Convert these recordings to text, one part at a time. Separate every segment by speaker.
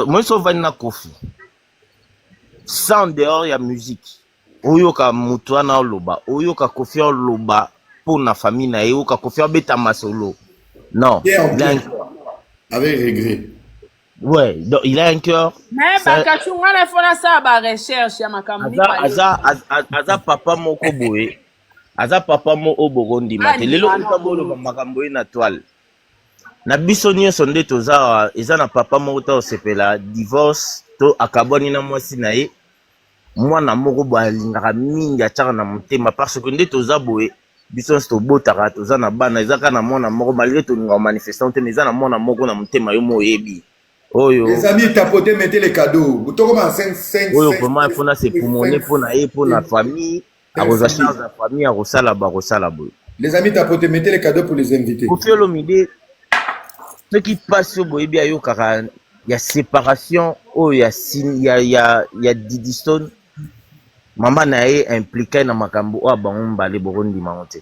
Speaker 1: Moi, je vais na Kofi. Sans dehors, il y a musique. Oyoka mutuana loba. Oyoka Kofi loba pour la famille na oyoka Kofi beta masolo. Non.
Speaker 2: Il a un cœur. Avec regret.
Speaker 1: Ouais, donc il a un cœur.
Speaker 3: Mais bakachunga na fona sa ba recherche ya makamuni pa.
Speaker 1: Aza papa moko boye. Aza papa mo obogondi mate. Lelo ukabolo makambo na toile. Na biso nyonso nde toza eza na papa moko ta osepela divorce to akaboni na mwasi na ye. Mwana moko balingaka mingi atiaka na motema parce que nde toza boye biso nyonso tobotaka toza na bana ezaka na mwana moko malgré tolinga manifestant te mais eza na mwana moko na motema yo mo oyebi oyo
Speaker 2: les amis tapoter mettez les cadeaux butokoma 5
Speaker 1: oyo vraiment fona se pumone pona ye pona famille akoza charge ya famille akosala bakosala boye
Speaker 2: les amis tapoter mettez les cadeaux pour les invités
Speaker 1: Koffi Olomide ce qui passe boyebi ayokaka ya séparation oyo ya Diddy Stone maman na ye impliqué na makambo oyo bango mbale bokondima te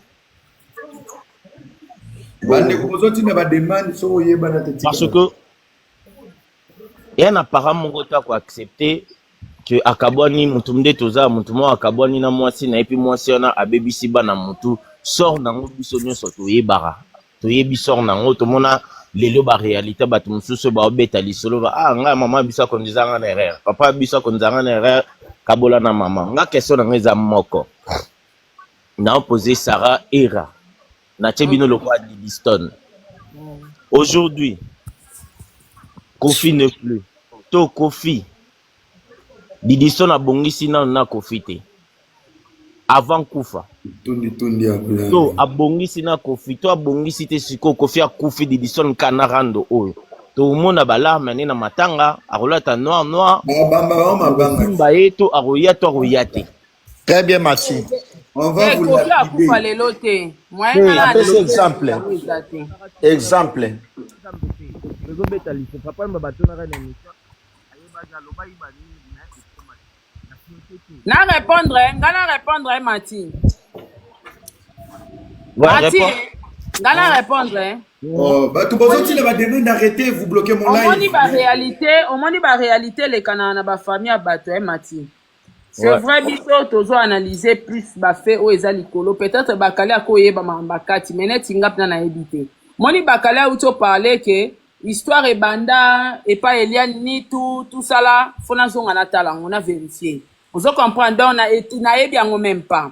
Speaker 1: parce que yana parent moko ta ko accepter que akabwani mutu nde toza mutu mo akabwani na mwasi na epi mwasi wana abebisi bana mutu sort nango biso nyonso toyebaka toyebi sort nango tomona lelo ba réalité bato mosusu baobeta lisolo ba nga mama biso akondizanga na erreur papa biso akondizanga na erreur kabola na mama nga question na ngeza moko na opposé Sarah Era na tebino le roi Diddy Stone aujourd'hui Koffi ne plus to Koffi Diddy Stone abongisi na Koffi te avant kufa to abongisi na Koffi to abongisi te siko Koffi akufi Diddy Stone kana rando oyo to mona balarme ne na matanga akolata noir bamba yeto aroya to aroya te
Speaker 4: très bien merci
Speaker 2: on va vous
Speaker 4: exemple
Speaker 3: na répondre Martin Ngana répondre
Speaker 2: oh bah tout besoin tu va demander d'arrêter vous bloquez mon live
Speaker 3: on moni ba réalité les canana ba famille à bato Martin c'est vrai biso tozo analyser plus ba fait o eza likolo peut-être ba kale akoyeba mambakati mais net ngap na ebité moni ba kale uto parler que histoire et banda et pas Eliane ni tout ça là fona zonga na tala on a vérifié vous comprenez donc na ebi yango même pas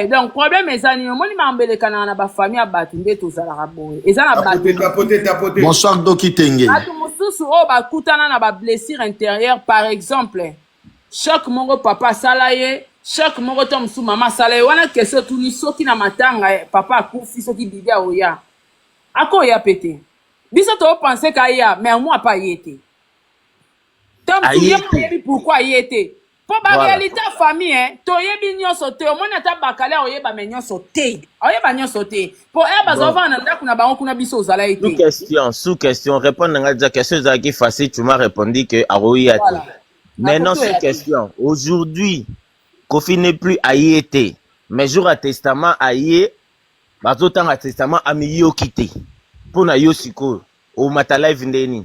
Speaker 3: donc problème eza ni moni mambele kana na ba famille abatu nde tozala raboye eza na
Speaker 2: tapoter
Speaker 4: bonsoir Doki Tenge
Speaker 3: atu mususu o ba kutana na ba blessure intérieure par exemple choc mongo papa salaye choc mongo to musu mama salaye wana question tuni soki na matanga papa akufi soki bibi oya ako ya pété biso to penser ka ya mais moi pas yété tom tu pourquoi yété pour la réalité famille to yebi nyonso te o mona ta bakale oyeba me nyonso te oyeba nyonso te pour bazova na ndako na bango kuna biso ozala été
Speaker 1: sous question répondre nga déjà question za qui facile tu m'as répondu que aroya te maintenant sous question aujourd'hui Koffi n'est plus ayé mais jour à testament ayé bazotanga testament amiyo kité pour na yo siko o mata live ndeni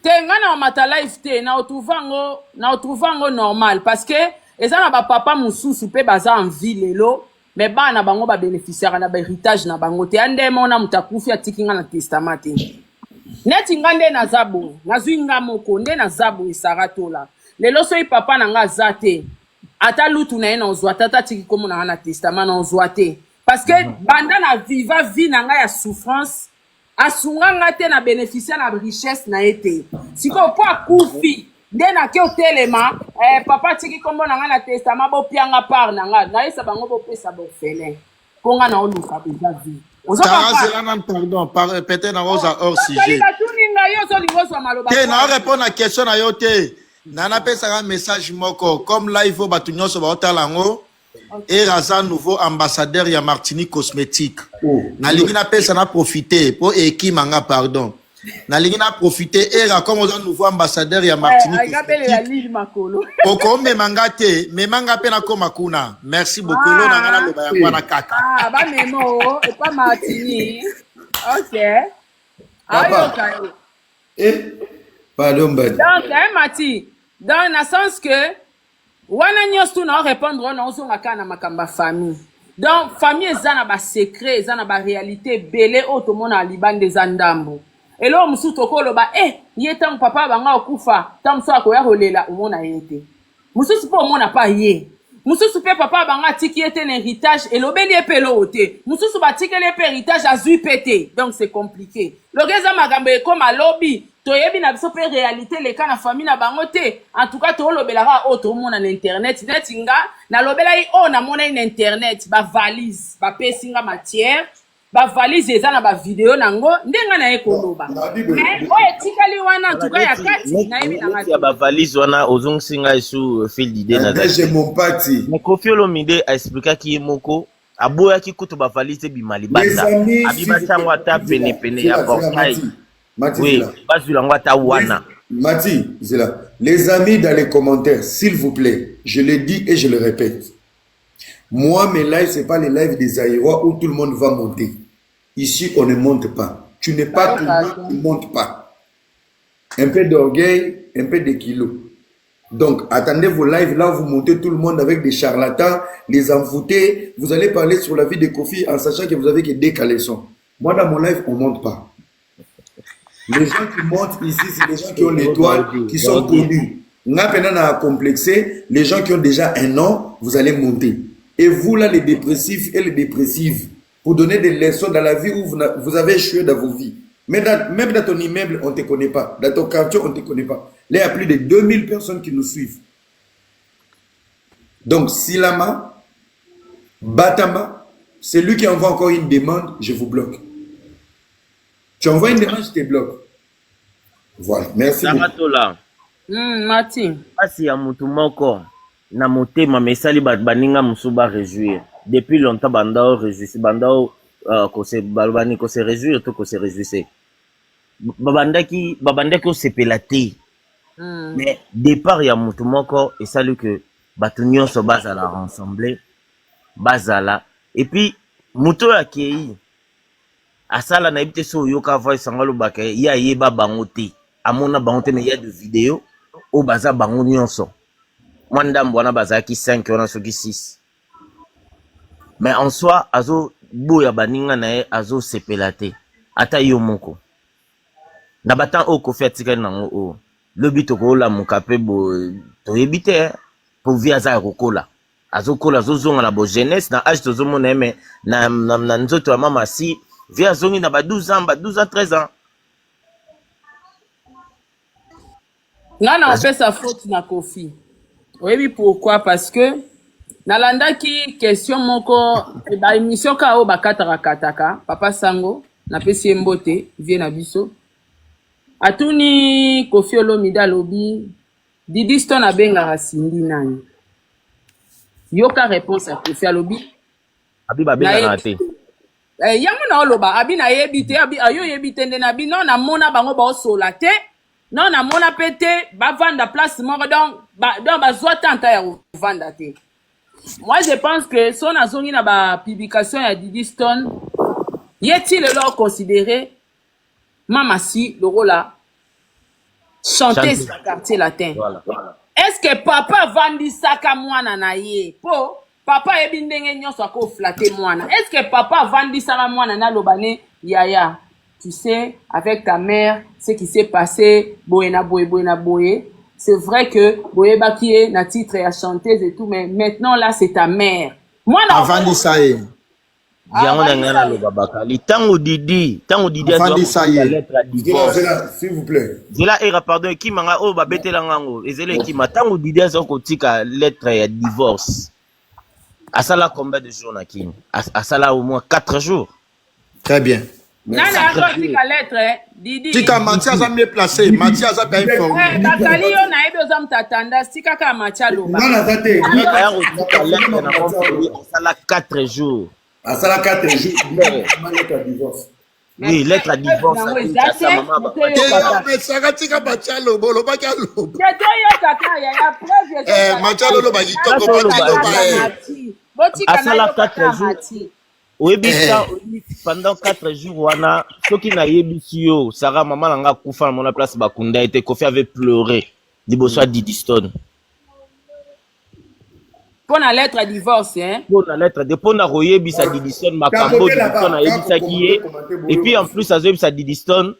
Speaker 3: tenga na mata live te na otrouvango normal parce que eza na ba papa mususu pe baza en ville lelo mais bana bango ba bénéficiaire na ba héritage na bango te ande mona mutakufi atikinga na testament te neti ngande na zabo nazwinga moko nde na zabo isaratola lelo so papa na nga zate ata lutu na ye na ozwa tata tiki komo na testament na ozwa te parce que banda na viva vie na nga ya souffrance asunga nga te na bénéficiaire na richesse na été siko po akufi nde na ke otelema papa tiki kombo na nga na testament bo pianga par na nga na yesa bango bo pesa bo fele ko nga na oluka déjà vie
Speaker 4: pardon peut-être na rosa hors sujet te na répondre à question na yo te nana pesa un message moko comme live au batu nyonso ba otalango et Raza nouveau ambassadeur ya Martinique cosmétique na lingi na pesa na profiter pour ekimanga pardon na lingi na profiter et comme on nouveau ambassadeur ya Martinique cosmétique poko me mangate me manga pe na koma kuna merci beaucoup lo na ngana loba ya kwa na kaka
Speaker 3: ba memo et pas Martinique OK ayo kayo
Speaker 2: Pardon, Badi.
Speaker 3: Donc, Mati, dans le sens que, wana nyos tu na répondre on ozonga kana makamba famille. Donc, famille ezana ba secret, ezana ba réalité belé otomona libande zandambo. Et là, musu tokolo ba, yeta mon papa banga okufa, tam so akoya rolela umona yete. Musu sipo umona pa ye. Musu super papa banga tiki yete l'héritage et l'obeli epelo ote. Musu ba tiki l'héritage azui pété. Donc c'est compliqué. Le geza magambe comme à lobby, toyebi na biso pe réalité les cas na famille na bangote. En tout cas to lobelara auto mona na internet, netinga na lobela yi o na mona na internet ba valise, ba pesinga matière. Ba valise eza na ba vidéo nango ndenga na ekoloba mais o etikali wana en tout cas ya kati na yebi na ngati
Speaker 1: ya ba valise wana ozong singa isu fil d'idée na
Speaker 2: j'ai mon parti
Speaker 1: mais Koffi Olomide a expliqué ki moko aboya ki kuto ba valise bimali banda abiba chango ata pene pene ya portail oui bazu lango ata wana
Speaker 2: Mati Zela les amis dans les commentaires s'il vous plaît je le dis et je le répète. Moi, mes lives, ce n'est pas les lives des Aïrois où tout le monde va monter. Ici, on ne monte pas. Tu n'es pas tout le monde, tu ne montes pas. Un peu d'orgueil, un peu de kilos. Donc, attendez vos lives là où vous montez tout le monde avec des charlatans, les envoûtés. Vous allez parler sur la vie de Koffi en sachant que vous avez que des caleçons. Moi, dans mon live, on ne monte pas. Les gens qui montent ici, c'est les gens qui ont l'étoile, qui sont connus. N'a à complexer. Les gens qui ont déjà un nom, vous allez monter. Et vous, là, les dépressifs et les dépressives, pour donner des leçons dans la vie où vous avez échoué dans vos vies. Mais même dans ton immeuble, on ne te connaît pas. Dans ton quartier, on ne te connaît pas. Là, il y a plus de 2000 personnes qui nous suivent. Donc, Silama, Batama, c'est lui qui envoie encore une demande, je vous bloque. Tu envoies une demande, je te bloque. Voilà, merci beaucoup.
Speaker 3: Martin.
Speaker 1: Asi ya mutu moko. Na motema mesali baninga musuba réjouir depuis longtemps bandao réjouir bandao ko se balbani ko se réjouir to ko se réjouir babandaki ko sepelate mais départ ya mutu moko et salut que batu nyonso bazala rassembler bazala et puis muto ya kei asala na ibite so yoka voice ngalo bake ya yeba bangote amona bangote mais il y a de vidéos au baza bango nyonso. Mwandam wana bazaki 5 wana soki 6 mais en soi azo boya baninga na azo sepelate ata yo moko na batan o Koffi atika nango o lobi tokola mukape bo toyebite pour via za kokola azo kola azo zonga na bo jeunesse na âge tozo mona mais na nzoto ya mama si via zongi na ba 12 ans 13 ans
Speaker 3: ngana on fait sa faute na Koffi. Oui, pourquoi? Parce que nalanda ki question moko ba émission ka o bakataka kataka papa sango na pesi mbote vie na biso atuni Koffi Olomide lobi Didi Stone abenga rasindi nani yoka réponse à Koffi Olomide
Speaker 1: abi ba benga na te
Speaker 3: yango na oloba abi na yebite abi ayo yebite ndena bi non na mona bango ba osola te. Non, na mona pété, ba vendre place mort donc ba zoa tanta ya vendre té. Moi je pense que son azongi na ba publication ya Didi Stone, yeti le leur considéré Mama Si le rôle là chanter dans quartier latin. Voilà. Est-ce que papa vandi saka mwana na ye? Po papa ebi ndenge nyonso ako flatter mwana. Est-ce que papa vandi saka mwana na lobane yaya? Tu sais, avec ta mère, ce qui s'est passé, boye. C'est vrai que boye bakie na titre à chanteuse et tout, mais maintenant là c'est ta mère. Moi là.
Speaker 4: Avant de ça y est.
Speaker 1: Yango na ngana lo babaka. Li tango Didi
Speaker 4: avant de ça y est.
Speaker 2: S'il vous plaît.
Speaker 1: Zela era pardon qui manga o babetela ngango. Ezele qui ma tango Didi azo kotika lettre ya divorce. Asala combien de jours na kini? Asala au moins 4 jours.
Speaker 4: Très bien.
Speaker 3: Nana akotika lettre Didi.
Speaker 4: Tika Mathias a mieux placé, Mathias a bien informé.
Speaker 3: Bakali yo na ebe ozam tatanda stika ka machalo ba.
Speaker 2: Non, attendez.
Speaker 1: Asala 4 jours.
Speaker 2: Asala 4 jours. Lettre à divorce.
Speaker 1: Oui, lettre à divorce.
Speaker 4: Mais ça va tika machalo bolo ba ka lo.
Speaker 3: Jeto yo kaka ya preuve.
Speaker 4: Machalo lo ba kitoko ba.
Speaker 1: Asala 4 jours. Oyebisa pendant 4 jours wana soki na yebisi yo Sarah maman nanga kufa na mona place bakunda était Kofi avait pleuré liboso Didi Stone
Speaker 3: pour la lettre à divorce hein
Speaker 1: pour la lettre de pour na royebisa Didi Stone makambo Didi Stone na yebisa kiye et puis en plus azoyebisa Didi Stone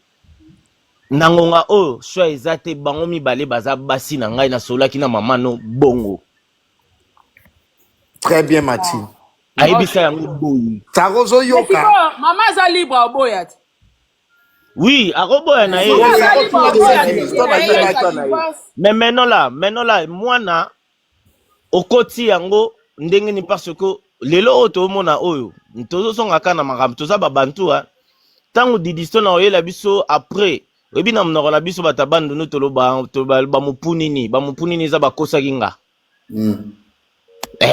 Speaker 1: nangonga o so ezate bango mibale baza basi na ngai na solaki na mama no bongo
Speaker 4: très bien Mathilde
Speaker 1: ayebisa yango boyi
Speaker 4: Tarozo yoka
Speaker 3: maman za libre oboyat
Speaker 1: oui aroboya na ye mais maintenant là mwana okoti yango ndenge ni parce que lelo oto mona oyo tozo songa kana makambo toza babantu tango Didi Stone na oyela biso après oyebi na mnoko na biso batabandu no toloba bamupunini za bakosa kinga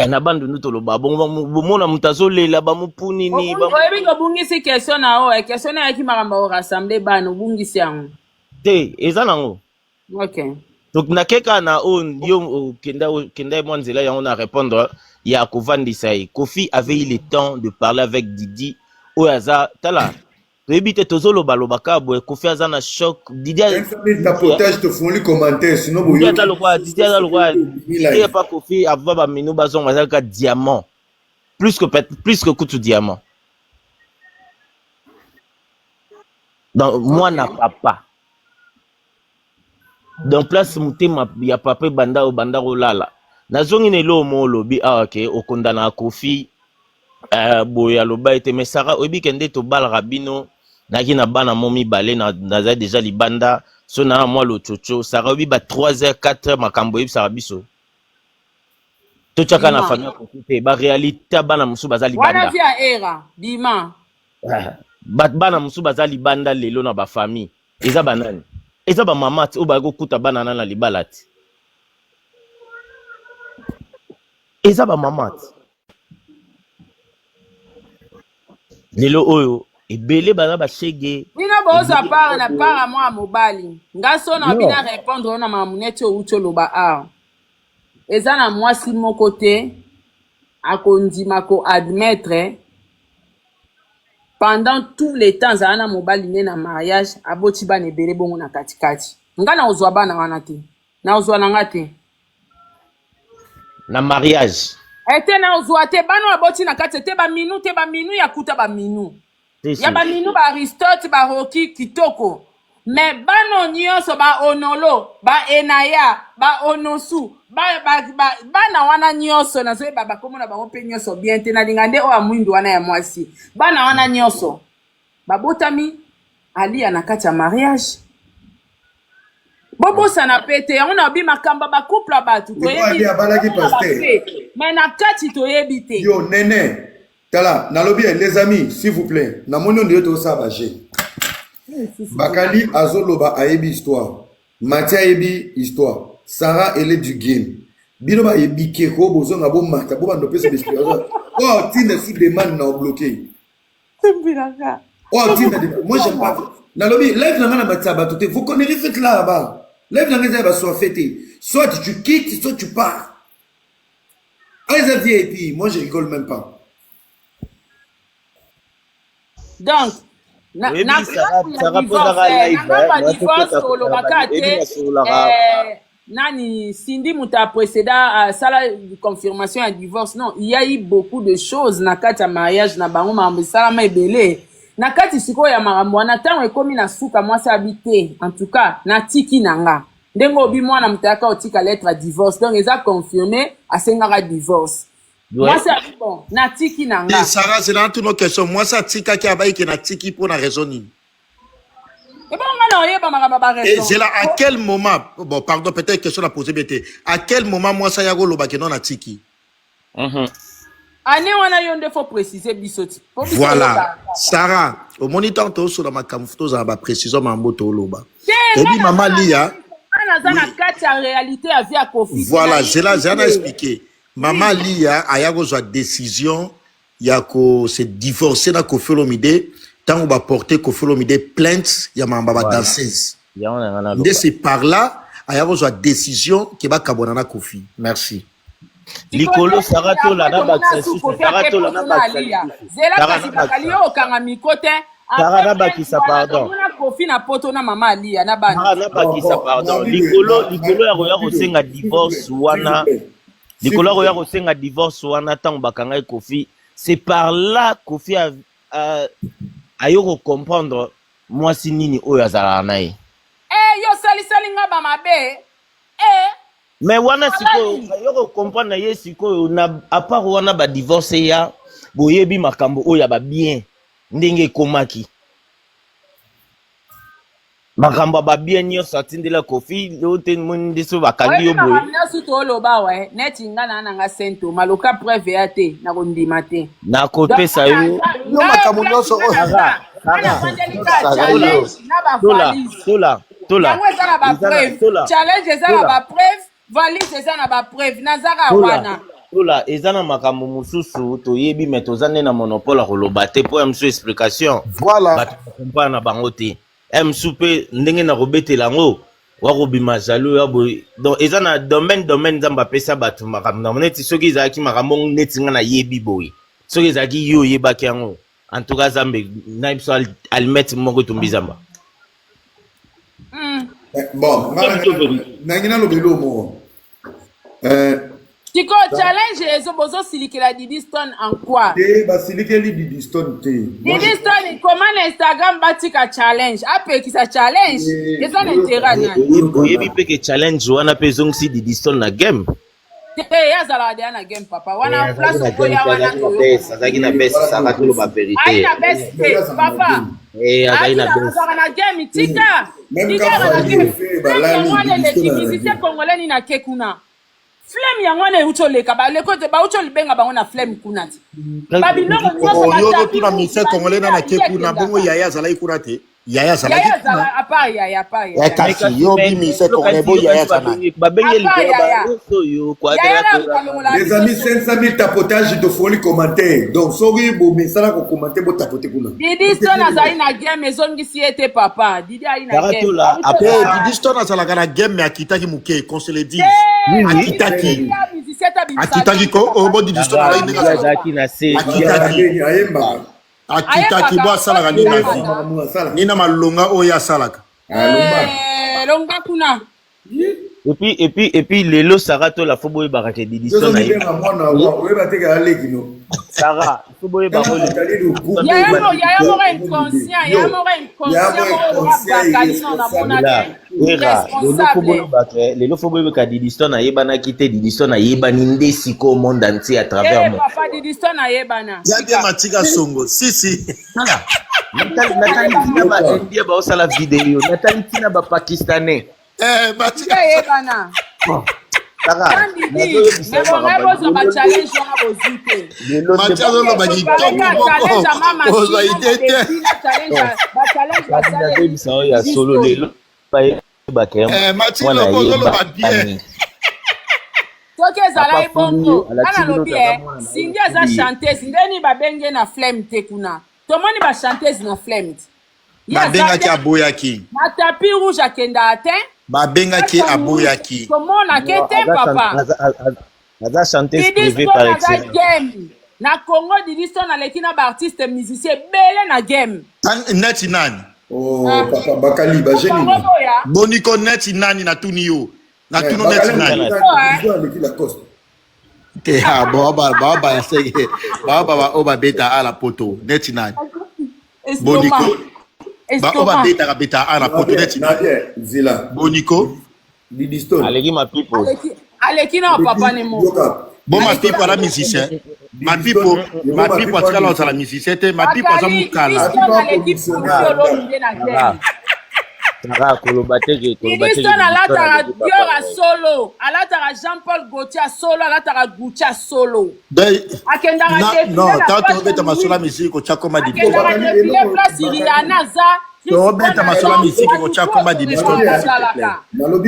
Speaker 1: na bandu no toloba bomona mutazo lela bamupunini
Speaker 3: oyebi ngobungisi question na o question na yaki makambo o rassembler bana obungisi yango
Speaker 1: te eza nango
Speaker 3: okay
Speaker 1: donc nakeka na o yo kenda mo nzela yango na répondre ya kovandisa ye Kofi avait eu le temps de parler avec Didi oyaza tala Rebite tozolo baloba kabwe Kofi aza na choc Didi
Speaker 2: tapotage te font les commentaires sinon boyo
Speaker 1: Didi a le roi Didi pas Kofi ava ba minu bazon bazaka diamant plus que kutu diamant donc moi na papa donc place mutema ya papa banda lala nazongi ne lo mo lobi ok okondana Kofi boya loba ete mais Sarah obi kende to bal rabino naki na bana momi balé na déjà libanda so na moi lo chocho Sarah obi ba 3h 4h makambo yeb Sarah biso to chaka na famille Kofi ba réalité bana musu bazali banda
Speaker 3: wana via era dima
Speaker 1: bana musu bazali banda lelo na ba famille eza banani eza ba mamati o ba go kuta bana na libalati eza ba mamati lelo oyo ebele baza bashege
Speaker 3: bino boza para na para mwa mobali ngaso na bina répondre na mamunete oucho loba eza na mwasi moko te akondima ko admettre pendant tout le temps za na mobali ne na mariage aboti bana ebele bongo na katikati nga na ozwa bana wana te na ozwa nanga te
Speaker 1: na mariage
Speaker 3: ete na ozwa te bana aboti na kati te ba minu ya kuta ba minu ya ba minu ba Aristote ba Roki kitoko mais bano nyonso ba onolo ba enaya ba onosu bana wana nyonso na zoe baba komona bango pe nyonso bien te na lingande o amwindu wana ya mwasi bana wana nyonso babotami alia na kati ya mariage bobosa na pete on a bi makamba ba couple batu
Speaker 2: toyebi abalaki pasteur
Speaker 3: mais na kati toyebi te
Speaker 2: yo nene tala nalobi les amis s'il vous plaît na mono ndio to sa baje Bakali azoloba ayebi histoire Matia ayebi histoire Sarah elle est du game bino ba yebi keko bozonga bo mata bo bando pesa d'expérience oh tine sous demande na bloqué oh tine moi j'aime pas nalobi live na Matia batote vous connaissez faites là-bas live na ngeza ba soit fêté soit tu quittes soit tu pars allez VIP moi je rigole même pas
Speaker 3: donc nani Cindy muta précéda sala confirmation à divorce non il y a eu beaucoup de choses na kati ya mariage na bango mambo sala ma ebele na kati siko ya marambo na tango ekomi na suka mwasi habité en tout cas na tiki nanga ndengo obi mwana mutaka otika lettre à divorce donc eza confirmé asengaka divorce moi c'est bon na tiki nanga
Speaker 4: Sarah c'est dans toutes nos questions moi ça tika ki abayi ke na tiki pour na raison ni
Speaker 3: et bon on a yeba makaba ba raison
Speaker 4: et c'est là à quel moment bon pardon peut-être question à poser bête à quel moment moi ça yago loba ke non na tiki
Speaker 3: ane wana yonde faut préciser bisoti
Speaker 4: voilà Sarah au moniteur to sur ma camouflage za ba précision mambo to loba et puis maman Lia
Speaker 3: na kati ya réalité ya vie à Kofi
Speaker 4: voilà c'est là j'ai expliqué maman Lia ayago za décision ya ko se divorcer na Kofi Olomide tant on va porter Kofi Olomide plainte ya mamba ba danseuse c'est par là ayago za décision qui va kabona na Kofi merci
Speaker 1: Likolo Sarato la nabakisa Sarato la nabakisa.
Speaker 3: Zela kasi bakali yo kanga mikote.
Speaker 1: Tara nabakisa pardon.
Speaker 3: Kofi na poto na mama Alia na bana.
Speaker 1: Tara nabakisa pardon. Likolo ya kosenga divorce wana. Likolo ya kosenga divorce wana tango bakanga Kofi. C'est par là Kofi a yo comprendre moi si nini oyo azala na ye.
Speaker 3: Yo sali nga ba mabe.
Speaker 1: Mais wana siko yo comprendre ye siko na à part wana ba divorce ya boyebi makambo oyo ba bien ndenge komaki. Makambo ba bien nyonso atindela Kofi lote mundi so bakandi yo boye.
Speaker 3: Na su to loba we net ngana na nga sento maloka preuve ya te na kondima te.
Speaker 1: Na kopesa yo
Speaker 4: no makambo nyonso
Speaker 1: Tola.
Speaker 3: Challenge eza na ba preuve, valise eza na ba preuve, nazaka wana.
Speaker 1: Tola, eza na makambo mususu toyebi mais tozane na monopole koloba te po msu explication.
Speaker 4: Voilà.
Speaker 1: Ba comprendre na bango te. Msu pe ndenge na kobetela ngo wa kobima jalo ya boy. Donc eza na domaine zamba pesa batu makambo na moneti soki ezaki makambo neti nga na yebi boy. Soki ezaki yo yebaki yango. En tout cas zambe na biso almet moko tumbizamba.
Speaker 2: Bon, nangina lobelo mo.
Speaker 3: Tiko challenge ezo bozo silikela Didi Stone en quoi?
Speaker 2: Ba silikeli Didi Stone te.
Speaker 3: Didi Stone comment Instagram batika challenge? Ape ki sa challenge? Eza na intérêt nani?
Speaker 1: Yebi pe ke challenge wana pe zongsi Didi Stone na game.
Speaker 3: Yazala de na game papa. Wana place okoya wana to.
Speaker 1: Azaki na best saka tolo ba vérité.
Speaker 3: Ai na best papa.
Speaker 1: Azaki na best.
Speaker 3: Na game tika. Tika na game. Wana le musicien congolais ni na kekuna. Flemme ya ngwane ucholeka ba lekote ba ucholi benga bango na flemme kuna ti. Ba biloko nyonso ba
Speaker 4: yo tuna musicien congolais na kekuna bongo yaya zala ikuna te. Yaya zala
Speaker 3: apa ya.
Speaker 4: Kasi yo bi musicien congolais bo yaya zala.
Speaker 1: Ba bengeli ko yo kwa
Speaker 2: les amis 500 000 tapotage de folie commentaire. Donc soki bo messala ko commenter bo tapoter kuna.
Speaker 3: Didi Stone azali na game ezongi si ete papa. Didi ali na game.
Speaker 4: Didi Stone azala na game mais akitaki muke qu'on se le dise. Akitaki ko obo Didi Stone ala inga
Speaker 1: azaki na se.
Speaker 4: Akitaki bo asala ni na vie. Nina malonga oya salaka.
Speaker 3: Longa kuna.
Speaker 1: Et puis lelo Sarato la fobo e barake Didi Stone ayi. Sarah, fobo e barake.
Speaker 3: Ya mo inconscient, ya mo
Speaker 1: lelo fobo e ka Didi Stone ayeba na kite Didi Stone ayeba ni ndesi ko monde entier à travers moi.
Speaker 3: Papa Didi Stone ayeba na.
Speaker 4: Ya bien matika songo. Si.
Speaker 1: Natali tina ba India ba osala vidéo. Natali tina ba Pakistanais.
Speaker 4: Matika
Speaker 3: ayeba na. Toke ezala ebongo kana lobi singi eza chanteuse ndeni babenge na flemme te kuna tomoni ba chanteuse na flemme
Speaker 4: babengaki aboyaki
Speaker 3: na tapis rouge akenda atin
Speaker 4: babengaki aboyaki
Speaker 3: komona kete papa
Speaker 1: aza chanteuse privée par excellence
Speaker 3: na Congo Didi Stone aleki na ba artiste musicien bele na game
Speaker 4: neti nani
Speaker 2: papa bakali ba jeni
Speaker 4: boniko neti nani na tuniyo na tuno neti nani te ha baba ya sege baba oba beta ala poto neti nani boniko ba oba beta beta ala poto neti nani
Speaker 2: zila
Speaker 4: boniko
Speaker 2: Didi Stone
Speaker 1: aleki ma people
Speaker 3: aleki na papa ne mo
Speaker 4: bon ma pipo ala musicien ma pipo atikala osala musicien te ma pipo aza mokala
Speaker 1: Tara koloba te ke
Speaker 3: Didi Stone alataka Dior solo alataka Jean-Paul Gaultier solo alataka Gucci solo akendaka
Speaker 4: non tanto obeta masola misiki kotia koma Didi Stone
Speaker 3: akendaka defile place Rihanna za
Speaker 4: obeta masola misiki kotia koma Didi Stone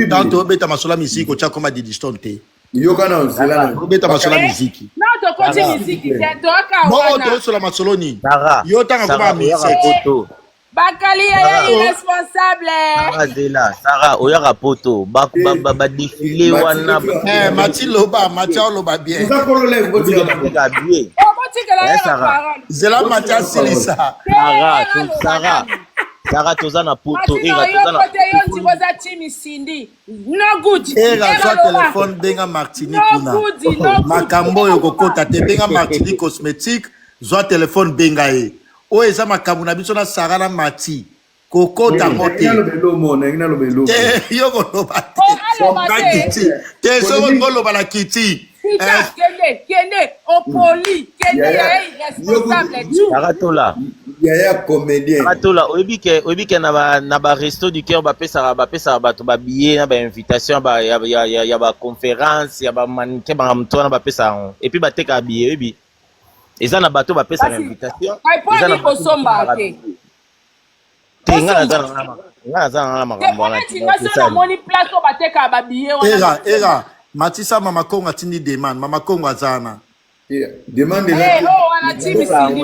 Speaker 4: tanto obeta masola misiki kotia koma Didi Stone te
Speaker 2: yoka na ozela
Speaker 4: obeta masola misiki
Speaker 3: na to kochi misiki te to aka
Speaker 4: wana mo to sola masolo ni yo tanga koma misiki
Speaker 3: Bakali ya irresponsable.
Speaker 1: Sarah Zela, Sarah Oyara Poto, ba défilé wana.
Speaker 4: Mati loba, Mati loba bien.
Speaker 2: Vous avez problème, vous avez
Speaker 1: habillé.
Speaker 4: Zela Mati silisa.
Speaker 1: Sarah Tozana Poto,
Speaker 3: Era
Speaker 4: soit téléphone benga Martinique kuna. Makambo yoko kota te benga Martinique cosmétique, soit téléphone benga e. O eza makambo na biso na Sarah na Mati. Koko ta moté. Yoko loba te. Te so loba la kiti.
Speaker 3: Kende, opoli, kende ya irresponsable.
Speaker 1: Saratola.
Speaker 2: Yaya comédien.
Speaker 1: Saratola, oibike na ba resto du cœur ba pesa bato ba billet na ba invitation ba ya ba conférence ya ba manke ba mtona ba pesa et puis ba teka billet oibi. Eza na bato ba pesa invitation.
Speaker 3: Eza na kosomba te.
Speaker 1: Tinga za na makambo wana.
Speaker 3: Tinga moni place ba teka ba billet wana.
Speaker 4: Era Matisa Mama Kongo atindi demand, Mama Kongo azana.
Speaker 2: Demande
Speaker 3: là. On a timi sindi.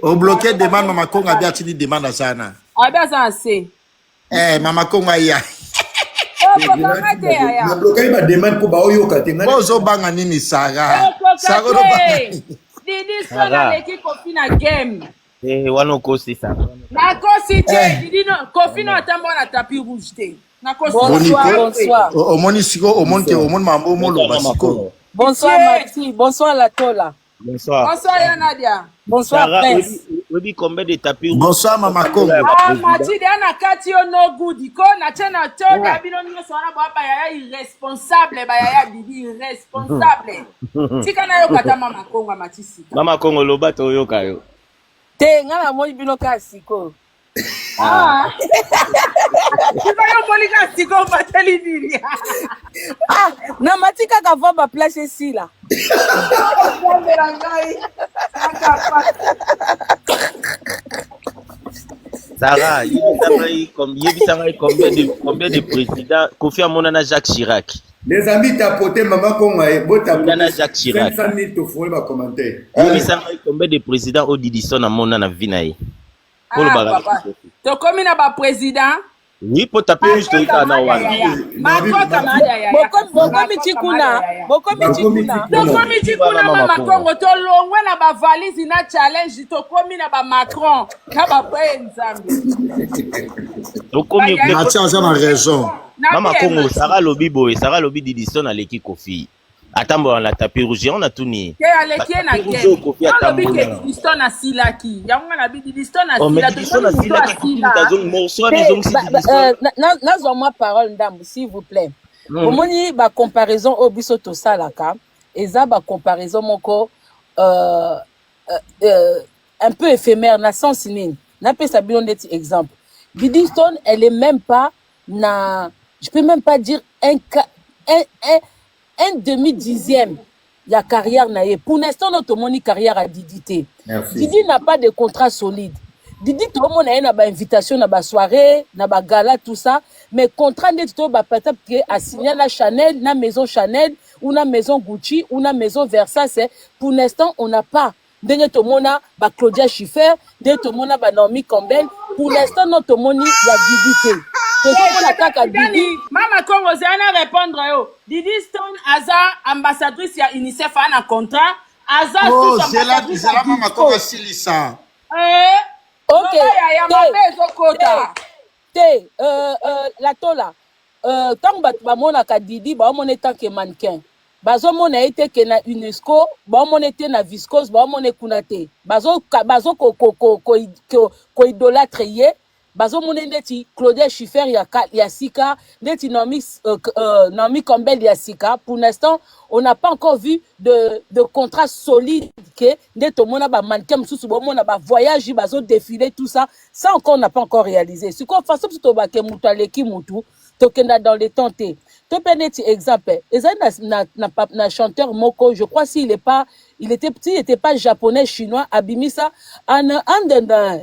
Speaker 4: O bloqué demande Mama Kongo abi atindi demand azana.
Speaker 3: Abi azana se.
Speaker 4: Mama Kongo ya.
Speaker 2: na bloqué ma demande pour ba oyoka te.
Speaker 4: Bozo banga nini Sarah?
Speaker 3: Sarah no banga. Didi sona leki kofi na game.
Speaker 1: Wana kosi sa.
Speaker 3: Na kosi te, Didi no kofi no atambo na tapis rouge te.
Speaker 5: Bonsoir. Bonsoir Mati, bonsoir Latola.
Speaker 1: Bonsoir
Speaker 3: Nadia.
Speaker 5: Bonsoir Prince.
Speaker 1: Oui, combien de tapis rouges?
Speaker 4: Bonsoir Mama Kongo.
Speaker 3: Mati de ana kati yo no good ko na chena to da bino nyoso wana ba ya irresponsable ba ya Didi irresponsable. Tika na yo kata Mama Kongo Mati sika.
Speaker 1: Mama Kongo loba to yo kayo.
Speaker 5: Te ngala mo bino ka siko. Na Mati kaka va ba place ici là.
Speaker 1: Sarah, combien de présidents Kofi Amona Jacques Chirac.
Speaker 2: Les amis tapoter Maman Kongo et
Speaker 1: tapoter
Speaker 2: Jacques Chirac. 500 000 to faut ba commentaire.
Speaker 1: Combien de présidents au Didison Amona na vinaï.
Speaker 3: To komi na ba président.
Speaker 1: Oui, pour taper juste na wana.
Speaker 5: Bokomi tikuna
Speaker 3: Mama Kongo to longwe na ba valise na challenge to komi na ba Macron na ba Nzambe.
Speaker 1: To komi
Speaker 4: na raison.
Speaker 1: Mama Kongo Sarah Lobi boy, Sarah Lobi Didison na leki Kofi. Atambo na tapis rouge on a tout ni.
Speaker 3: Ke aleki na game. On lobi ke Didison na silaki. Yango na bi Didison na silaki.
Speaker 5: Nazo ma parole ndambu s'il vous plaît. Omoni ba comparaison au biso to salaka, eza ba comparaison moko un peu éphémère na sens nini. Na pesa bilon d'être exemple. Didison elle est même pas na, je peux même pas dire un demi-dixième la carrière naïe. Pour l'instant, notre moni carrière a Didi. Didi n'a pas de contrat solide. Didi, tout le monde a une invitation, na soirée, na gala, tout ça. Mais contrat n'est tout peut-être à signer la Chanel, na maison Chanel, ou na maison Gucci, ou na maison Versace. Pour l'instant, on n'a pas. Dès tout le monde a Claudia Schiffer, dès tout le monde a Naomi Campbell. Pour l'instant, notre moni a Didi.
Speaker 3: Mama Kongo zana répondre yo. Didi Stone aza ambassadrice ya UNICEF ana contrat. Aza
Speaker 4: ambassadrice ya Mama Kongo silisa.
Speaker 5: OK. Latola. Tant ba mona ka Didi ba mona tant que mannequin. Bazo mona été que na UNESCO, ba mona été na viscose, ba mona kunate. Bazo ko idolâtre ye. Bazo mone ndeti Claudia Schiffer ya Sika, ndeti Naomi Campbell ya Sika. Pour l'instant, on n'a pas encore vu de contrat solide que ndeto mona ba mannequin mususu bo mona ba voyage bazo défiler tout ça. Ça encore on n'a pas encore réalisé. Ce qu'on façon to ba ke mutu aleki mutu to kenda dans les tentés. To peneti exemple, na chanteur moko, je crois s'il était pas japonais chinois abimisa andanda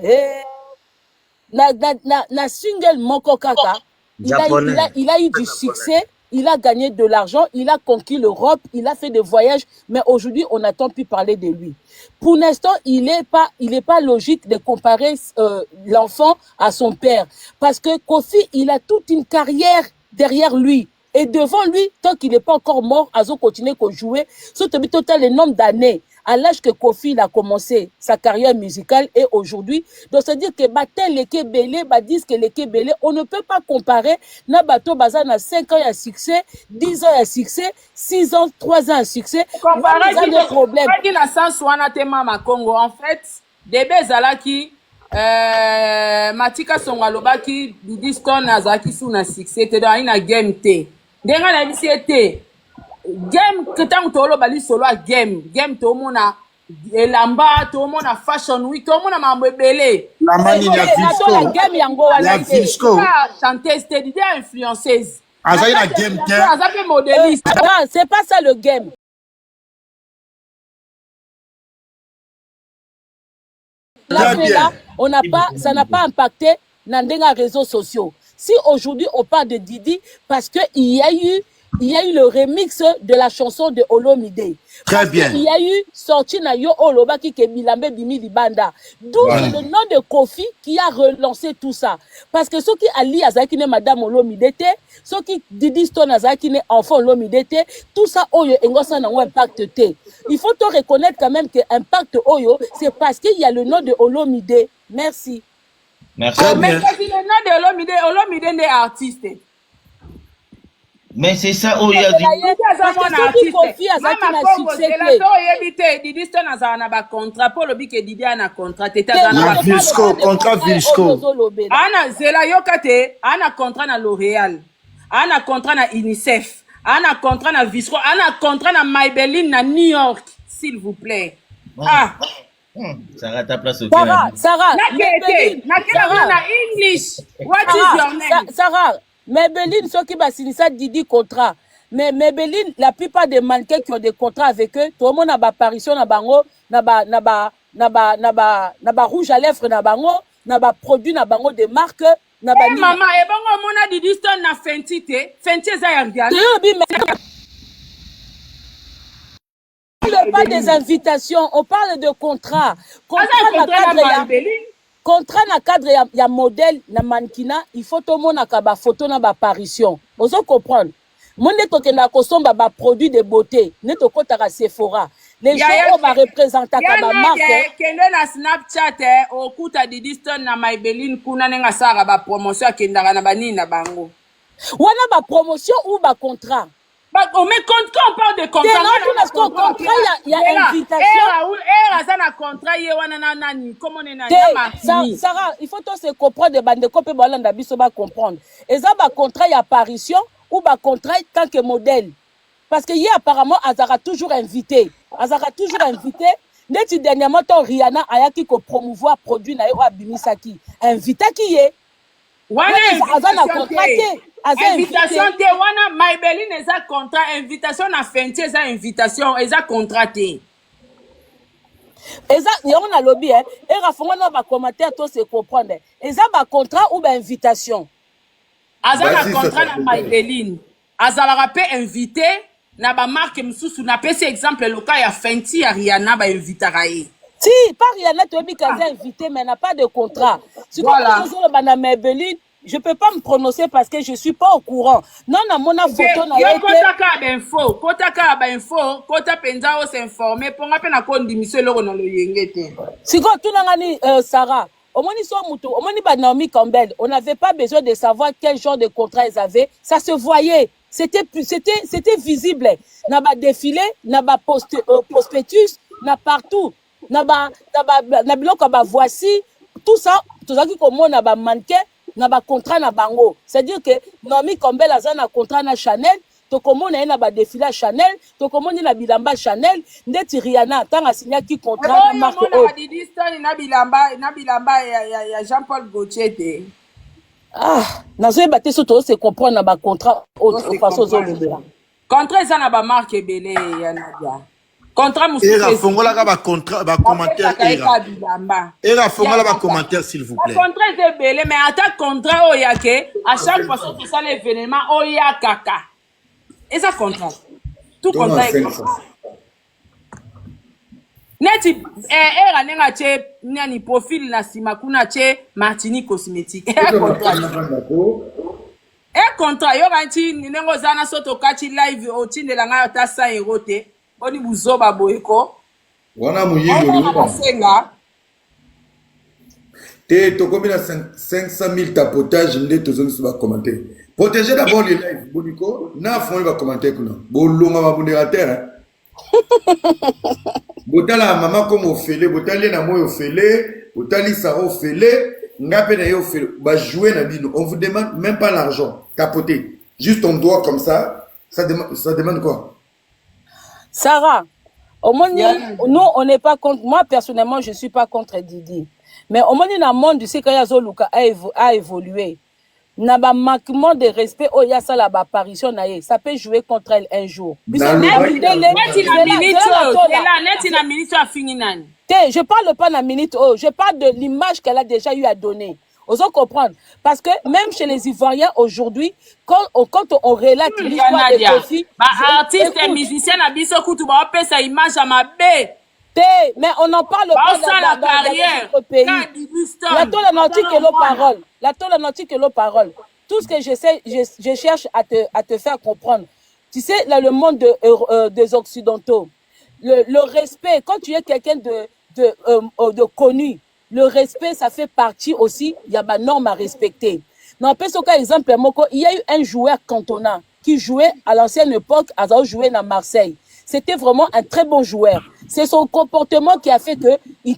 Speaker 5: na single moko kaka il a eu du succès il a gagné de l'argent, il a conquis l'Europe, il a fait des voyages, mais aujourd'hui, on n'entend plus parler de lui. Pour l'instant, il n'est pas logique de comparer l'enfant à son père. Parce que Kofi, il a toute une carrière derrière lui. Et devant lui, tant qu'il n'est pas encore mort, Azo continue à jouer. Surtout total le nombre d'années. À l'âge que Kofi il a commencé sa carrière musicale et aujourd'hui, donc c'est-à-dire que Batel Leke Belé, disque Leke Belé, on ne peut pas comparer na bato bazan à 5 ans à succès, 10 ans à succès, 6 ans, 3 ans à succès.
Speaker 3: Comparer qui des problèmes. Qui na sens wana te mama Congo en fait, debe zalaki Matika Songaloba qui Didi Stone azaki sous na succès te dans une game te. Denga na bisi te. Game que tant que bali solo a game to mona elamba to mona fashion week to mona mambebele
Speaker 4: la mani ya Visco
Speaker 5: la game yango wala
Speaker 4: Visco
Speaker 5: chanteuse te d'idée influenceuse
Speaker 4: azali la game te
Speaker 5: azaki modéliste non c'est pas ça le game là on n'a pas ça n'a pas impacté dans des réseaux sociaux. Si aujourd'hui on parle de Didi parce que il y a eu le remix de la chanson de Olomide.
Speaker 4: Très bien.
Speaker 5: Il y a eu sorti na yo Oloba qui Bilambe Bimi Libanda. D'où le nom de Kofi qui a relancé tout ça. Parce que ceux qui Ali Azaki ne Madame Olomide, ceux qui Didi Stone Azaki ne enfant Olomide, tout ça Oyo Engosa na impact te. Il faut te reconnaître quand même que impact Oyo, c'est parce qu'il y a le nom de Olomide. Merci.
Speaker 1: Merci.
Speaker 3: Mais le nom de Olomide est artiste.
Speaker 1: Mais c'est ça, oh, il y a dit.
Speaker 4: Visco, contrat Visco.
Speaker 3: Ana Zela Yokate, ana contrat na L'Oréal, ana contrat na UNICEF, ana contrat na Visco, ana contrat na Maybelline na New York, s'il vous plaît. Ah.
Speaker 1: Sarah, ta place au
Speaker 5: Sarah,
Speaker 3: na English. What is your name?
Speaker 5: Sarah. Maybelline, ceux qui bassinissent Didi contrat. Mais Maybelline, la plupart des mannequins qui ont des contrats avec eux, tout le monde a ba apparition na bango, na ba rouge à lèvres na bango, na ba produit na bango des marques, na ba
Speaker 3: maman, et bango mona Didi Stone na Fenty te, Fenty za yangiana.
Speaker 5: On parle pas des invitations, on parle de contrats. Contrat na cadre ya modèle na mannequinat, il faut tout le monde a photo na ba apparition. Vous comprenez? Monde to na kosomba ba produit de beauté, ne to kotaka Sephora. Les gens va représenter ka marque.
Speaker 3: Kende na Snapchat okuta Didi Stone na Maybelline kuna nenga sara ba promotion kendaka na banini na bango.
Speaker 5: Wana ba promotion ou ba contrat?
Speaker 3: Mais quand on parle de contrat,
Speaker 5: il y a invitation. Sarah, il faut tous se comprendre de bande copé balanda biso ba comprendre. Et ça ba contrat y apparition ou ba contrat tant que modèle. Parce que hier apparemment Azara toujours invité. Neti dernièrement ton Rihanna ayaki ko promouvoir produit na yo abimisaki. Invité qui est.
Speaker 3: Wana invitation te wana Maybelline eza contrat invitation na Fenty eza invitation eza contraté
Speaker 5: eza on a lobby et rafonga na ba commentaire to se comprendre eza ba contrat ou ba invitation
Speaker 3: aza na contrat na Maybelline azala pe invité na ba marque msusu na pese exemple local ya Fenty ya Rihanna ba invitera ye.
Speaker 5: Si, pas Rihanna, tu es invité, mais n'a pas de contrat. Si voilà. Tu as Maybelline, je ne peux pas me prononcer parce que je ne suis pas au courant. Non, non, mon photo n'a pas été...
Speaker 3: Kota penza s'informer, pour nga pena kondi monsieur le rono le yengete.
Speaker 5: Si quand tu n'as Sarah, au moins Naomi Campbell, on n'avait pas besoin de savoir quel genre de contrat ils avaient. Ça se voyait. C'était visible. N'a pas défilé, n'a pas prospectus, n'a partout. Na biloko ba voici tout ça qui comme na ba mannequin na ba contrat na bango, c'est-à-dire que Naomi Campbell a un contrat na Chanel, to comme na ba défilé à Chanel, to comme na bilamba Chanel, ndeti Rihanna tant a signé qui contrat na marque
Speaker 3: na Didi Stone na bilamba ya Jean-Paul Gaultier te.
Speaker 5: Ah, na zo ba te so to se comprendre na ba contrat autre façon zo libéra.
Speaker 3: Contrat ça na ba marque belé ya Nadia. Contrat
Speaker 4: Era fongola ka ba contrat ba commentaire Era fongola ba commentaire s'il vous plaît.
Speaker 3: Contrat est belé mais attaque contrat o yake à chaque fois que ça l'événement o ya kaka. Et ça contrat. Tout
Speaker 2: Donne-moi
Speaker 3: contrat est
Speaker 2: 500.
Speaker 3: Neti era nenga che nani profil na sima kuna che Martini cosmétique. Contrat yo ganti nengo zana soto kachi live o tindela nga ta 100 € te. Oni buzoba boyeko.
Speaker 2: Wana muyindo
Speaker 3: senga.
Speaker 2: Te to combien 500 000 tapotage nde tozongi so ba commenter. Protégez d'abord les lives boniko na fond va commenter kuna. Bolonga ba modérateur. Botala maman comme ofele, botali na moi ofele, botali Sarah ofele, ngape na yo ofele, ba jouer na bino. On vous demande même pas l'argent, capoter. Juste on doit comme ça demande quoi?
Speaker 5: Sarah, au moins, nous, on n'est pas contre. Moi, personnellement, je ne suis pas contre Didi. Mais au moins, dans le monde, tu sais que Yazoluka a évolué. N'a pas manquement de respect, oh, y'a ça là, apparition, ça peut jouer contre elle un jour. Je parle pas de la minute, oh, je parle de l'image qu'elle a déjà eu à donner. Vous allez comprendre. Parce que même chez les Ivoiriens aujourd'hui, quand on relate l'histoire des profits,
Speaker 3: artiste et musicien, sa image à ma baie.
Speaker 5: Mais on n'en parle pas dans notre pays. La parole. Tout ce que je cherche à te faire comprendre. Tu sais, là, le monde des Occidentaux, le respect, quand tu es quelqu'un de connu, le respect, ça fait partie aussi, il y a ma norme à respecter. Non, par exemple, il y a eu un joueur cantonal qui jouait à l'ancienne époque, à jouer à Marseille. C'était vraiment un très bon joueur. C'est son comportement qui a fait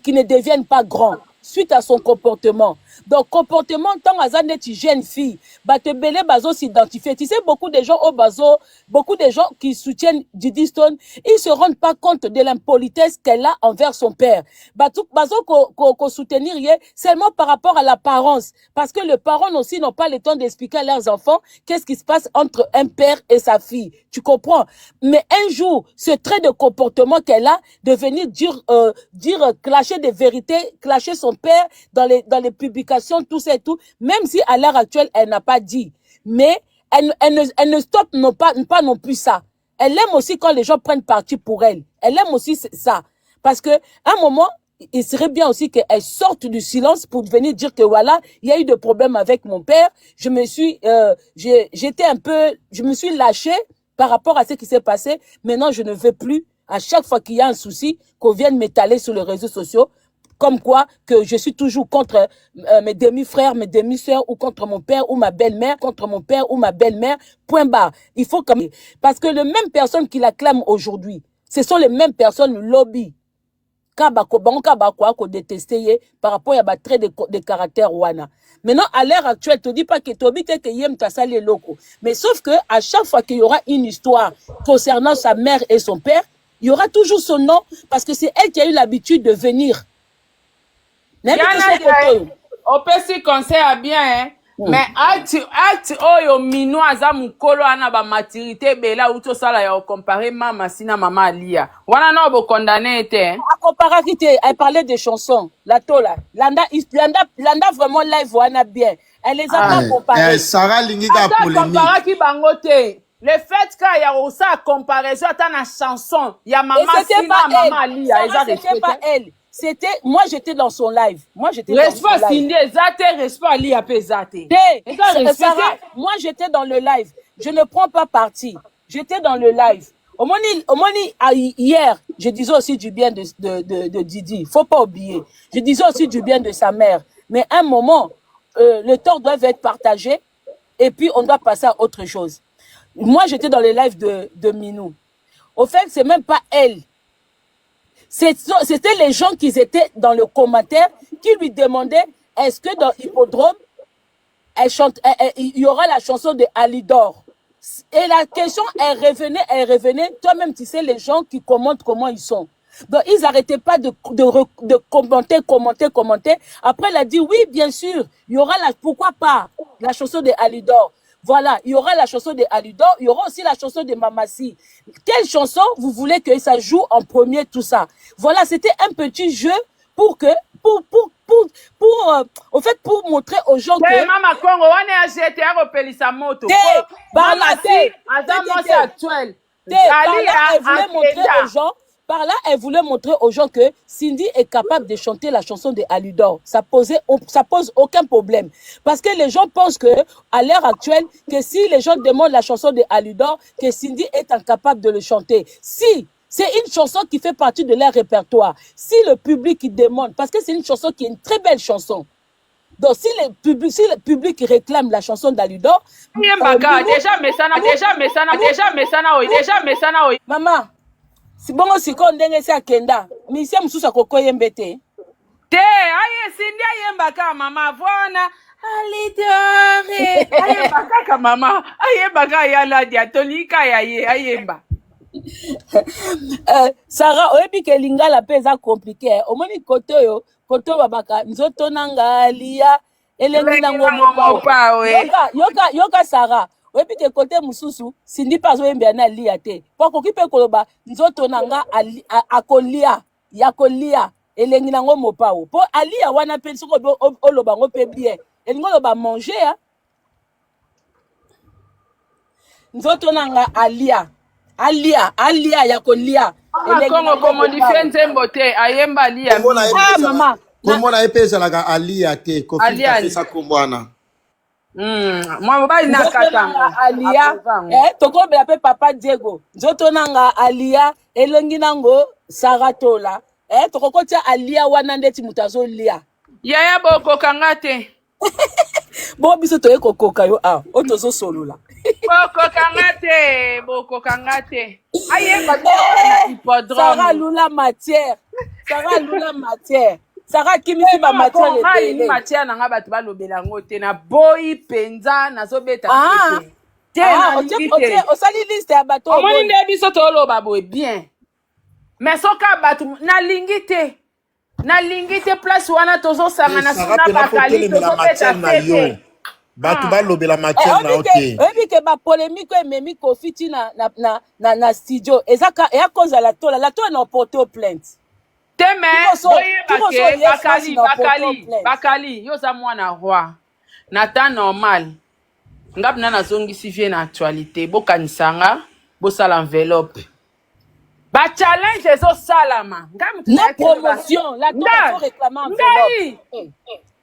Speaker 5: qu'il ne devienne pas grand, suite à son comportement. Donc, comportement, tant que tu es jeune fille, te belé bazo s'identifier. Tu sais, beaucoup de gens au bazo, beaucoup de gens qui soutiennent Didi Stone, ils se rendent pas compte de l'impolitesse qu'elle a envers son père. Bazo qu'on soutenir seulement par rapport à l'apparence. Parce que les parents aussi n'ont pas le temps d'expliquer à leurs enfants qu'est-ce qui se passe entre un père et sa fille. Tu comprends? Mais un jour, ce trait de comportement qu'elle a, de venir clasher des vérités, clasher son père dans les publications, tout ça et tout, même si à l'heure actuelle, elle n'a pas dit. Mais elle ne stoppe pas non plus ça. Elle aime aussi quand les gens prennent parti pour elle. Elle aime aussi ça. Parce que à un moment, il serait bien aussi qu'elle sorte du silence pour venir dire que voilà, il y a eu des problèmes avec mon père. Je me suis lâchée par rapport à ce qui s'est passé. Maintenant, je ne veux plus, à chaque fois qu'il y a un souci, qu'on vienne m'étaler sur les réseaux sociaux. Comme quoi que je suis toujours contre mes demi-frères, mes demi-sœurs, ou contre mon père ou ma belle-mère, point barre. Il faut comme... Parce que les mêmes personnes qui l'acclament aujourd'hui, ce sont les mêmes personnes, le lobby. Kabako détesté par rapport à trait de caractère wana. Maintenant, à l'heure actuelle, tu dis pas que Tobi que yem tassa les locaux. Mais sauf que à chaque fois qu'il y aura une histoire concernant sa mère et son père, il y aura toujours son nom parce que c'est elle qui a eu l'habitude de venir.
Speaker 3: On peut se conseiller à bien, hein. Mais acte oyo mino aza mukolo ana ba maturité bela uto sala ya comparer mama sina mama Alia. Wana no bo condamné était.
Speaker 5: A comparer qui elle parlait des chansons. La tola. Landa vraiment live wana bien. Elle les a pas comparées.
Speaker 4: Sarah Lingiga polémique.
Speaker 3: Comparer qui bangote. Le fait qu'il y a aussi une comparaison à la chanson, il y a maman Sina, maman Alia.
Speaker 5: C'était pas elle. C'était, moi j'étais dans son live. Moi j'étais dans son live. Sarah, moi j'étais dans le live. Je ne prends pas parti. J'étais dans le live. Au moins hier, je disais aussi du bien de Didi. Faut pas oublier. Je disais aussi du bien de sa mère. Mais à un moment, le tort doit être partagé et puis on doit passer à autre chose. Moi j'étais dans le live de Minou. Au fait, c'est même pas elle. C'était les gens qui étaient dans le commentaire qui lui demandaient est-ce que dans Hippodrome, il y aura la chanson de Alidor. Et la question, elle revenait. Toi-même, tu sais, les gens qui commentent comment ils sont. Donc, ils n'arrêtaient pas de commenter. Après, elle a dit, oui, bien sûr, il y aura pourquoi pas la chanson de Alidor. Voilà, il y aura la chanson de Alidor, il y aura aussi la chanson de Mamassi. Quelle chanson vous voulez que ça joue en premier, tout ça? Voilà, c'était un petit jeu pour montrer aux gens que...
Speaker 3: Maman Congo, on est acheté à repeler sa moto. Attends, moi c'est actuel.
Speaker 5: Par là, elle voulait montrer aux gens. Par là, elle voulait montrer aux gens que Cindy est capable de chanter la chanson de Aludor. Ça pose aucun problème. Parce que les gens pensent que, à l'heure actuelle, que si les gens demandent la chanson de Aludor, que Cindy est incapable de le chanter. Si, c'est une chanson qui fait partie de leur répertoire. Si le public qui demande, parce que c'est une chanson qui est une très belle chanson. Donc, si le public réclame la chanson d'Aludor...
Speaker 3: Déjà,
Speaker 5: Maman, si bon si ko ndenge si akenda misi mususa kokoyembe te
Speaker 3: aye Cindy ayemba ka mama vona alidore ayemba ka mama ayemba ka yala diatolika yaye ayemba
Speaker 5: Sarah oyebi ke lingala pe za compliqué omoni koto babaka nzoto nanga lia elengi nango mopa yoka Sarah oyebi ke kote mususu Cindy pas oyembe na lia te po koki pe koloba nzoto nanga akolia yakolia elengi nango mopao po alia wana pe soko oloba ngo pe bien elingo loba manger nzoto nanga alia yakolia
Speaker 3: Kongo komodifie nzembo te ayemba lia
Speaker 5: mama
Speaker 4: komona epezalaka alia te kofi apesa kombwana
Speaker 3: moi mobali nakatanga
Speaker 5: alia tokobela pe papa Diego nzoto nanga alia elongi nango saratola tokokotia alia wana ndeti mutu azolia
Speaker 3: yaya bokokanga te
Speaker 5: bo biso toye kokoka yo otozosolola
Speaker 3: bokokanga te ayemba hippodrome
Speaker 5: Sarah lula matière Sarah kimisi ba matière
Speaker 3: lebele matière nanga bato balobela ngo te na boyi penza nazobeta te
Speaker 5: osali liste ya bato
Speaker 3: omoni nde biso toloba boye bien mais soka bato nalingi te place wana tozosangana suna bakali tozobeta te
Speaker 4: bato balobela matière na ote
Speaker 5: oyebi ke bapolémique ememi kofiti na studio eya koza la tola na porte plainte
Speaker 3: teme bakali yo za mwana roi na temps normal ngapi na nazongisi vie na actualité bokanisanga bosala enveloppe ba challenge ezosalama
Speaker 5: na promotion la tola faut réclamer enveloppe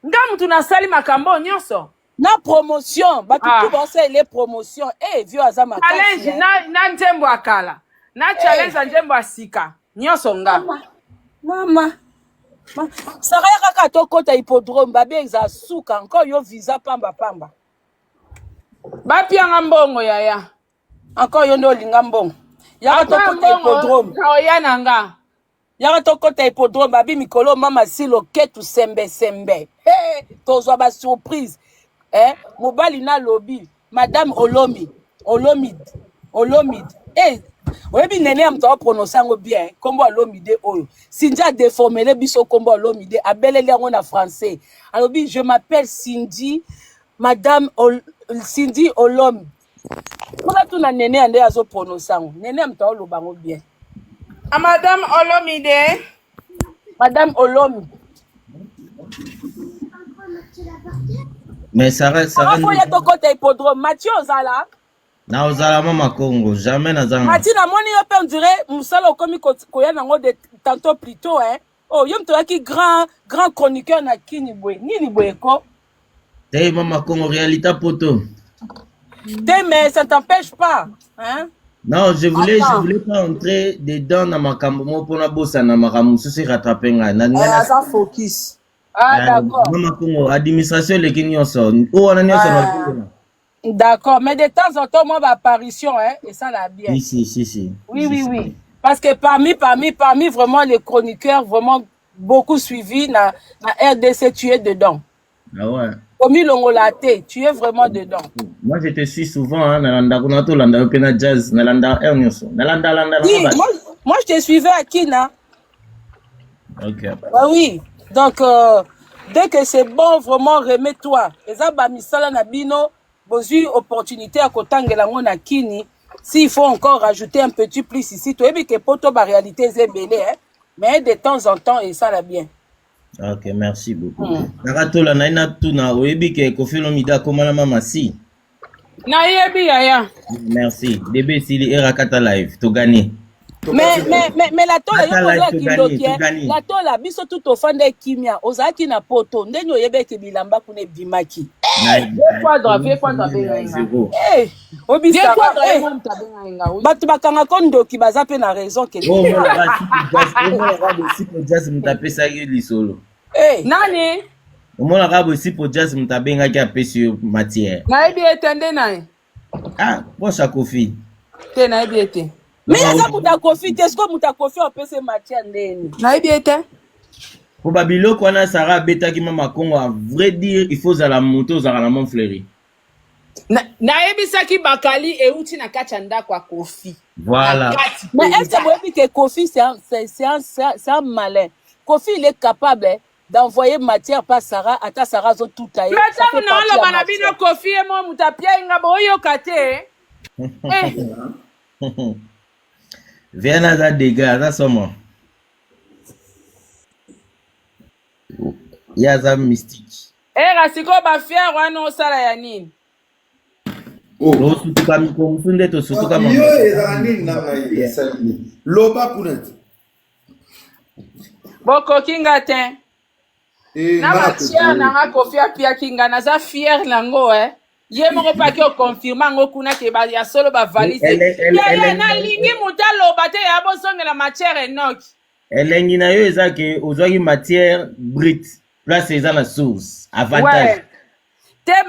Speaker 3: nga mutu nasali makambo nyonso
Speaker 5: na promotion bato tu bose les promotions vieux aza makasi
Speaker 3: challenge na nzembo akala na challenge nzembo asika nyonso nga
Speaker 5: mama Sarah kaka tokota hippodrome babe eza suka encore yo visa pamba
Speaker 3: bapianga mbongo yaya
Speaker 5: encore yo ndo linga mbongo yaka tokota hippodrome
Speaker 3: oya nanga
Speaker 5: yaka tokota hippodrome babi mikolo mama silo ketu sembe tozwa ba surprise mobali na lobby madame Olomide oyebi nene ya mutu prononcer yango bien kombo Olomide oyo Cindy a déformé biso kombo Olomide abeleli yango na français alobi je m'appelle Cindy madame Cindy Olomide mpona tuna nene ya nde azo prononcer yango nene ya mutu oloba yango bien
Speaker 3: madame
Speaker 5: Olomide
Speaker 1: mais Sarah
Speaker 5: faut y to côté hippodrome Mathieu ozala
Speaker 1: na ozala mama Congo jamais nazanga
Speaker 5: Mathieu na moni yo pe on dirait musala komi koya nango de tantôt plus tôt yo mto ki grand chroniqueur na kini boy nini boy ko
Speaker 1: te mama Congo réalité poto
Speaker 5: mais ça t'empêche pas
Speaker 1: non je voulais pas entrer dedans na makambo mo pona bossa na makambo susi rattraper nga na
Speaker 5: sans focus d'accord
Speaker 1: mama Congo administration le kinyonso o wana nyonso
Speaker 5: d'accord mais de temps en temps moi apparition et ça la bien
Speaker 1: si
Speaker 5: oui parce que parmi vraiment les chroniqueurs vraiment beaucoup suivis na RDC tu es dedans
Speaker 1: ouais
Speaker 5: comme Longolate tu es vraiment dedans
Speaker 1: moi je te suis souvent nalanda kuna to landa opena jazz nalanda nyonso nalanda
Speaker 5: oui, moi je te suivais à Kina
Speaker 1: ok
Speaker 5: oui donc dès que c'est bon vraiment remets-toi eza ba misala na bino bozui opportunité à kotangela ngo na kini s'il faut encore rajouter un petit plus ici tu ebi que poto ba réalité zebele mais de temps en temps et ça la bien
Speaker 1: ok merci beaucoup nakatola na ina tuna oyebi ke Koffi Olomide komala mama si
Speaker 3: Na yebi yaya.
Speaker 1: Merci. Débé Sili Erakata Live. Tu gagné.
Speaker 5: Mais la tola yo koza kindokie. La tola biso tout ofande kimia. Ozaki na poto. Ndenyo yebe ke bilamba kune bimaki. Obisa. Batu bakanga kondoki baza pe na raison ke.
Speaker 3: Nani?
Speaker 1: Omona kabo si po jazz mtabenga ki apesi matière.
Speaker 3: Na ebi etende nae.
Speaker 1: Ah, pocha Kofi.
Speaker 3: Te na ebi ete.
Speaker 5: Mais yaza muta Kofi, est-ce que muta Kofi apesi matière ndeni?
Speaker 3: Na ebi ete.
Speaker 1: Pour babilo kwana Sarah beta ki mama Congo, à vrai dire, il faut za la moto za la Montfleury.
Speaker 3: Na ebi saki bakali e uti na kachanda kwa Kofi.
Speaker 1: Voilà.
Speaker 5: Mais est-ce que vous avez que Kofi c'est un malin. Kofi il est capable d'envoyer matière par Sarah à ta Sarah zo tout taillé.
Speaker 3: Mais ça vous n'en le banabino Kofi et moi mutapia inga boyo kate.
Speaker 1: Viens à dégâts, ça somme. Il y a ça mystique.
Speaker 3: Rasiko ba fier wana osala ya nini?
Speaker 2: Oh.
Speaker 1: Surtout comme Konfunde to surtout comme.
Speaker 2: Yo ezala nini na ngai esali. Loba kunet.
Speaker 3: Boko kinga te. Na matière na nga Kofi apia kinga naza fier nango Ye moko pa ki o confirma ngo kuna ke ba ya solo ba valise. Ya na lingi mutalo bate ya bosonge la matière enoki.
Speaker 1: Elengi na yo ezake ozwaki matière brute place eza na source avantage.
Speaker 3: Ouais. Te